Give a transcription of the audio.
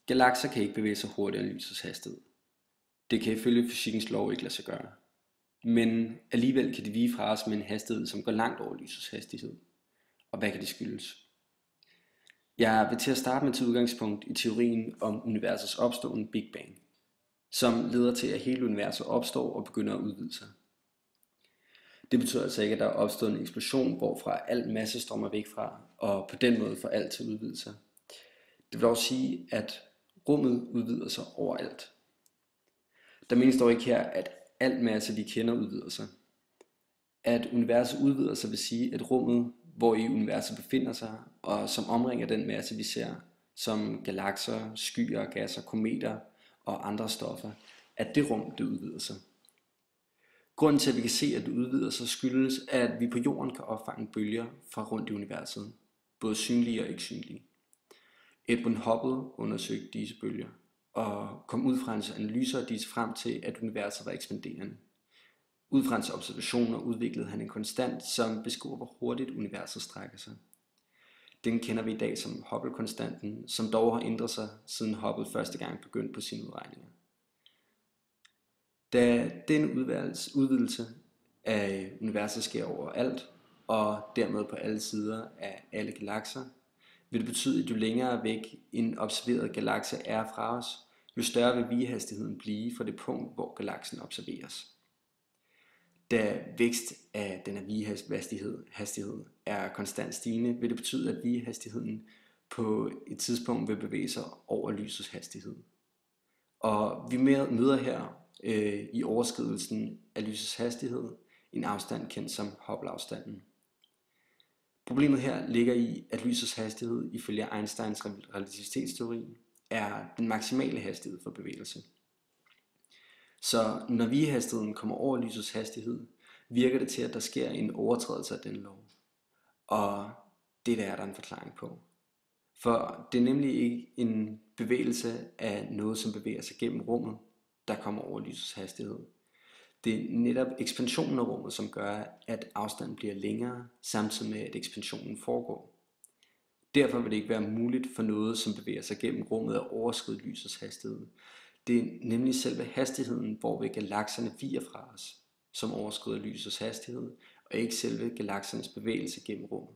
Galakser kan ikke bevæge sig hurtigere end lysets hastighed. Det kan ifølge fysikkens lov ikke lade sig gøre. Men alligevel kan de vige fra os med en hastighed, som går langt over lysets hastighed. Og hvad kan det skyldes? Jeg vil til at starte med til udgangspunkt i teorien om universets opståen Big Bang, som leder til, at hele universet opstår og begynder at udvide sig. Det betyder altså ikke, at der er opstået en eksplosion, hvorfra al masse strømmer væk fra, og på den måde får alt til at udvide sig. Det vil dog sige, at rummet udvider sig overalt. Der menes dog ikke her, at al masse vi kender udvider sig. At universet udvider sig vil sige, at rummet, hvor i universet befinder sig, og som omringer den masse vi ser, som galakser, skyer, gasser, kometer og andre stoffer, at det rum det udvider sig. Grunden til, at vi kan se, at det udvider sig, skyldes, at vi på jorden kan opfange bølger fra rundt i universet, både synlige og ikke synlige. Edwin Hubble undersøgte disse bølger, og kom ud fra hans analyser af disse frem til, at universet var ekspanderende. Ud fra hans observationer udviklede han en konstant, som beskriver, hvor hurtigt universet strækker sig. Den kender vi i dag som Hubble-konstanten, som dog har ændret sig, siden Hubble første gang begyndte på sine udregninger. Da den udvidelse af universet sker overalt, og dermed på alle sider af alle galakser, vil det betyde, at jo længere væk en observeret galakse er fra os, jo større vil vigehastigheden blive fra det punkt, hvor galaksen observeres. Da vækst af denne vigehastighed er konstant stigende, vil det betyde, at vigehastigheden på et tidspunkt vil bevæge sig over lysets hastighed. Og vi møder her i overskridelsen af lysets hastighed en afstand kendt som Hubble-afstanden. Problemet her ligger i, at lysets hastighed ifølge Einsteins relativitetsteori er den maksimale hastighed for bevægelse. Så når vigehastigheden kommer over lysets hastighed, virker det til, at der sker en overtrædelse af denne lov. Og det er der en forklaring på. For det er nemlig ikke en bevægelse af noget, som bevæger sig gennem rummet, der kommer over lysets hastighed. Det er netop ekspansionen af rummet, som gør, at afstanden bliver længere, samtidig med, at ekspansionen foregår. Derfor vil det ikke være muligt for noget, som bevæger sig gennem rummet, at overskride lysets hastighed. Det er nemlig selve hastigheden, hvorved galakserne viger fra os, som overskrider lysets hastighed, og ikke selve galaksernes bevægelse gennem rummet.